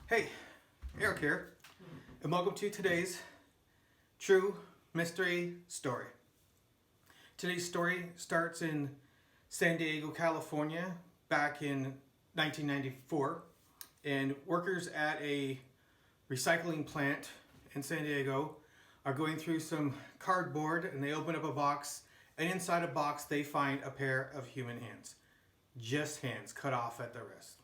Hey, Eric here, and welcome to today's true mystery story. Today's story starts in San Diego, California, back in 1994, and workers at a recycling plant in San Diego are going through some cardboard, and they open up a box, and inside a box they find a pair of human hands. Just hands, cut off at the wrist.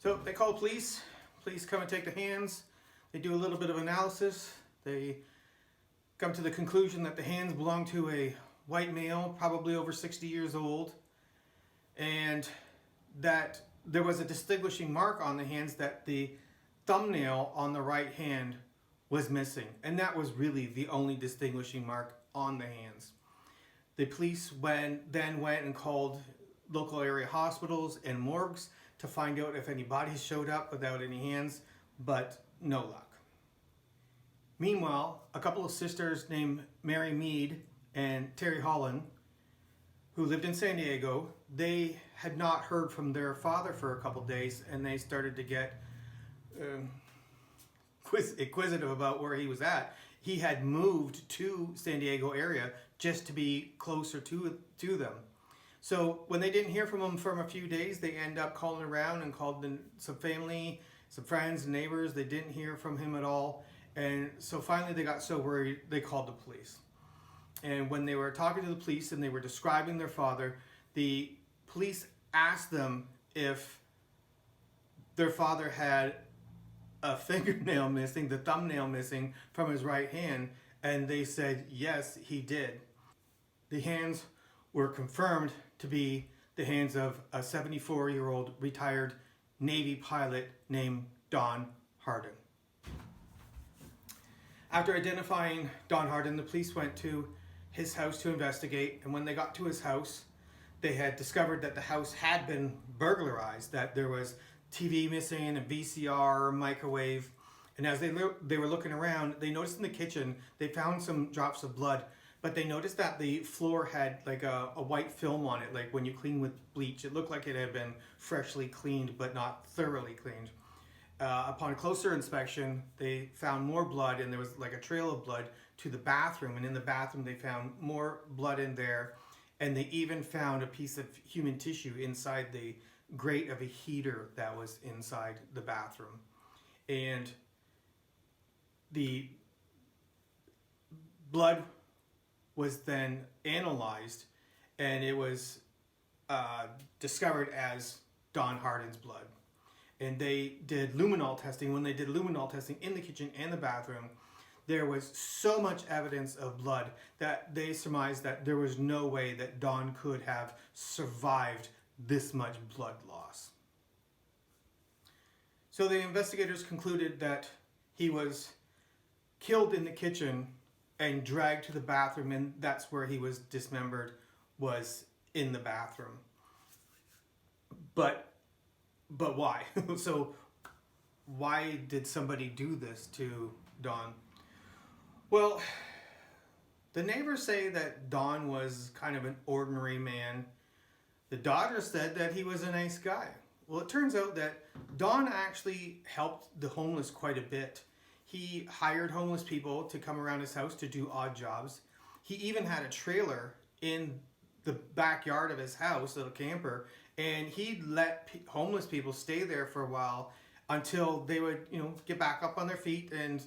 So they call police. Police come and take the hands. They do a little bit of analysis. They come to the conclusion that the hands belong to a white male, probably over 60 years old, and that there was a distinguishing mark on the hands, that the thumbnail on the right hand was missing, and that was really the only distinguishing mark on the hands. The police then went and called local area hospitals and morgues to find out if any bodies showed up without any hands, but no luck. Meanwhile, a couple of sisters named Mary Mead and Terry Holland, who lived in San Diego, they had not heard from their father for a couple days, and they started to get inquisitive about where he was at. He had moved to San Diego area just to be closer to them. So when they didn't hear from him for a few days, they end up calling around and called some family, some friends, neighbors. They didn't hear from him at all. And so finally they got so worried, they called the police. And when they were talking to the police and they were describing their father, the police asked them if their father had a fingernail missing, the thumbnail missing from his right hand. And they said, yes, he did. The hands were confirmed to be the hands of a 74-year-old retired Navy pilot named Don Hardin. After identifying Don Hardin, the police went to his house to investigate, and when they got to his house, they had discovered that the house had been burglarized, that there was TV missing, a VCR, microwave, and as they were looking around, they noticed in the kitchen, they found some drops of blood. But they noticed that the floor had like a white film on it, like when you clean with bleach. It looked like it had been freshly cleaned, but not thoroughly cleaned. Upon closer inspection, they found more blood, and there was like a trail of blood to the bathroom. And in the bathroom, they found more blood in there. And they even found a piece of human tissue inside the grate of a heater that was inside the bathroom. And the blood was then analyzed, and it was discovered as Don Hardin's blood. And they did luminol testing. When they did luminol testing in the kitchen and the bathroom, there was so much evidence of blood that they surmised that there was no way that Don could have survived this much blood loss. So the investigators concluded that he was killed in the kitchen and dragged to the bathroom, and that's where he was dismembered, was in the bathroom. But why? So why did somebody do this to Don? Well, the neighbors say that Don was kind of an ordinary man. The daughter said that he was a nice guy. Well, it turns out that Don actually helped the homeless quite a bit. He hired homeless people to come around his house to do odd jobs. He even had a trailer in the backyard of his house, a little camper, and he'd let homeless people stay there for a while until they would, get back up on their feet and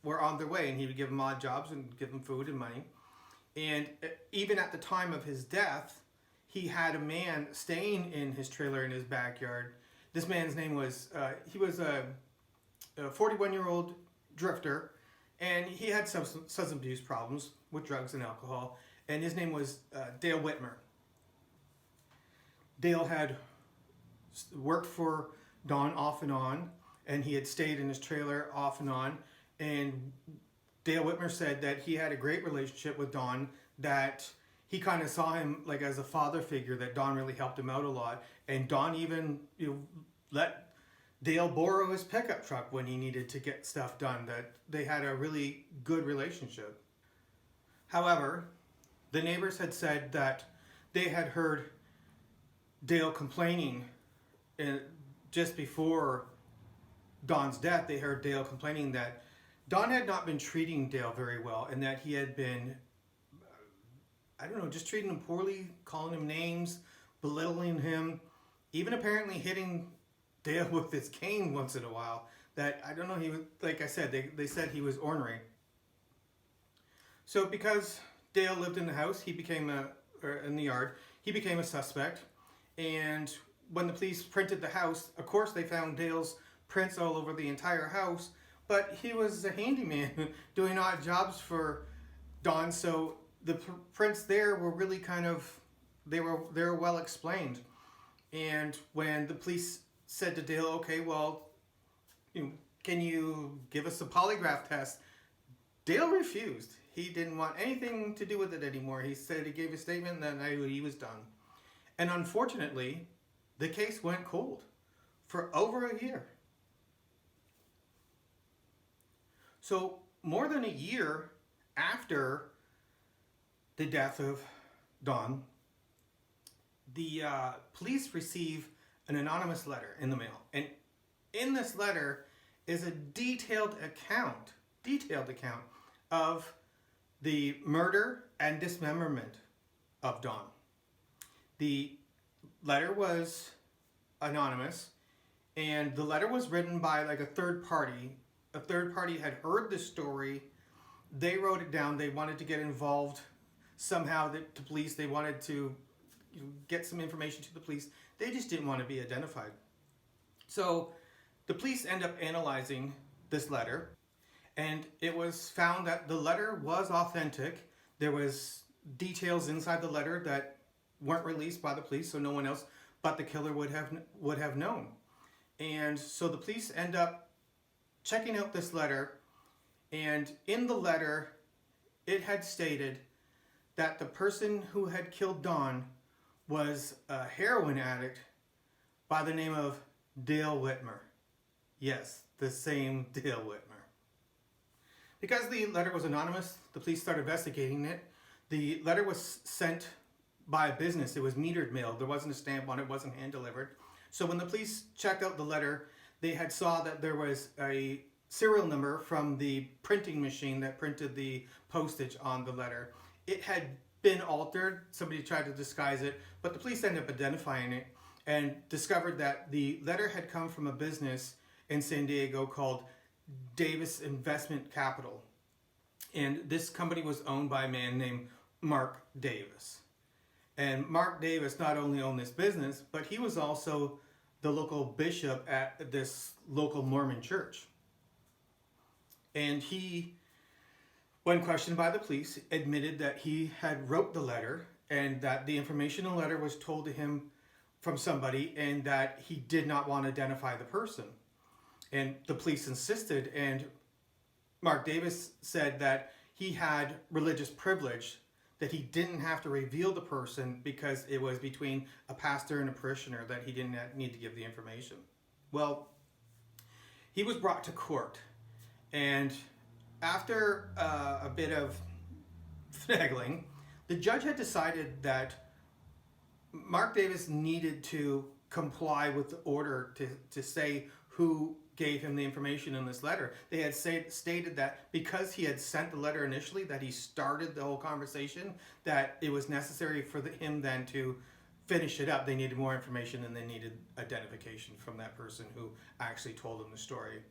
were on their way. And he would give them odd jobs and give them food and money. And even at the time of his death, he had a man staying in his trailer in his backyard. This man's name was, he was a 41-year-old drifter, and he had substance abuse problems with drugs and alcohol, and his name was Dale Whitmer. Dale had worked for Don off and on, and he had stayed in his trailer off and on, and Dale Whitmer said that he had a great relationship with Don, that he kind of saw him like as a father figure, that Don really helped him out a lot, and Don even let Dale borrow his pickup truck when he needed to get stuff done, that they had a really good relationship. However, the neighbors had said that they had heard Dale complaining just before Don's death, they heard Dale complaining that Don had not been treating Dale very well, and that he had been, I don't know, just treating him poorly, calling him names, belittling him, even apparently hitting Dale with his cane once in a while. That, I don't know, he was, like I said, they said he was ornery. So because Dale lived in the house, he became in the yard, he became a suspect. And when the police printed the house, of course they found Dale's prints all over the entire house, but he was a handyman doing odd jobs for Don, so the prints there were really kind of, they were well explained. And when the police said to Dale, okay, well, can you give us a polygraph test? Dale refused. He didn't want anything to do with it anymore. He said he gave a statement and that he was done. And unfortunately, the case went cold for over a year. So more than a year after the death of Don, the police receive an anonymous letter in the mail. And in this letter is a detailed account of the murder and dismemberment of Don. The letter was anonymous, and the letter was written by like a third party. A third party had heard the story. They wrote it down. They wanted to get involved somehow. The police, they wanted to get some information to the police. They just didn't want to be identified. So the police end up analyzing this letter, and it was found that the letter was authentic. There was details inside the letter that weren't released by the police, so no one else but the killer would have known. And so the police end up checking out this letter, and in the letter it had stated that the person who had killed Don was a heroin addict by the name of Dale Whitmer. Yes, the same Dale Whitmer. Because the letter was anonymous, the police started investigating it. The letter was sent by a business. It was metered mail. There wasn't a stamp on it. It wasn't hand delivered. So when the police checked out the letter, they had saw that there was a serial number from the printing machine that printed the postage on the letter. It had been altered. Somebody tried to disguise it, but the police ended up identifying it and discovered that the letter had come from a business in San Diego called Davis Investment Capital. And this company was owned by a man named Mark Davis. And Mark Davis not only owned this business, but he was also the local bishop at this local Mormon church. And he, when questioned by the police, admitted that he had wrote the letter and that the information in the letter was told to him from somebody and that he did not want to identify the person. And the police insisted, and Mark Davis said that he had religious privilege, that he didn't have to reveal the person because it was between a pastor and a parishioner, that he didn't need to give the information. Well, he was brought to court, and after a bit of finagling, the judge had decided that Mark Davis needed to comply with the order to say who gave him the information in this letter. They had stated that because he had sent the letter initially, that he started the whole conversation, that it was necessary for him then to finish it up. They needed more information, and they needed identification from that person who actually told them the story.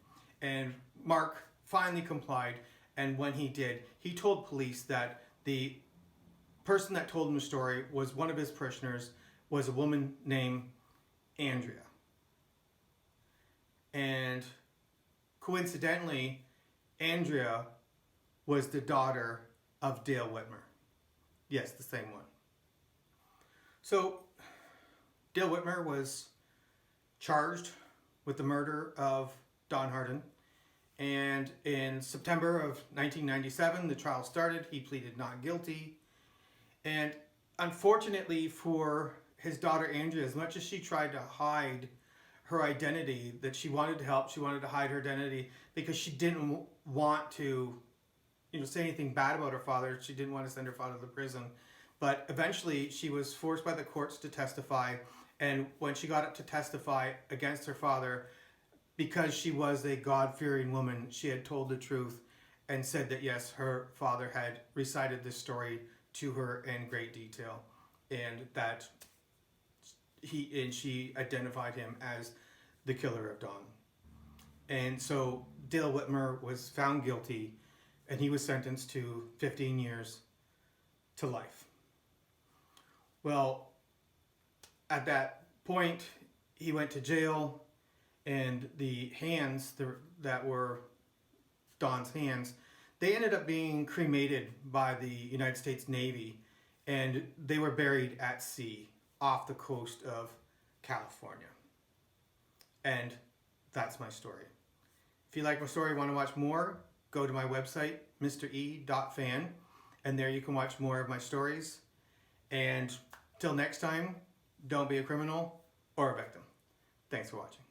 And Mark finally complied, and when he did, he told police that the person that told him the story was one of his parishioners, was a woman named Andrea. And coincidentally, Andrea was the daughter of Dale Whitmer. Yes, the same one. So Dale Whitmer was charged with the murder of Don Hardin. And in September of 1997, the trial started. He pleaded not guilty. And unfortunately for his daughter Andrea, as much as she tried to hide her identity, that she wanted to help, she wanted to hide her identity because she didn't want to, say anything bad about her father. She didn't want to send her father to prison. But eventually she was forced by the courts to testify. And when she got up to testify against her father, because she was a God-fearing woman, she had told the truth and said that yes, her father had recited this story to her in great detail, and that she identified him as the killer of Dawn. And so Dale Whitmer was found guilty, and he was sentenced to 15 years to life. Well, at that point, he went to jail, and the hands that were Dawn's hands, they ended up being cremated by the United States Navy, and they were buried at sea off the coast of California. And that's my story. If you like my story, want to watch more, go to my website, MrE.Fan, and there you can watch more of my stories. And till next time, don't be a criminal or a victim. Thanks for watching.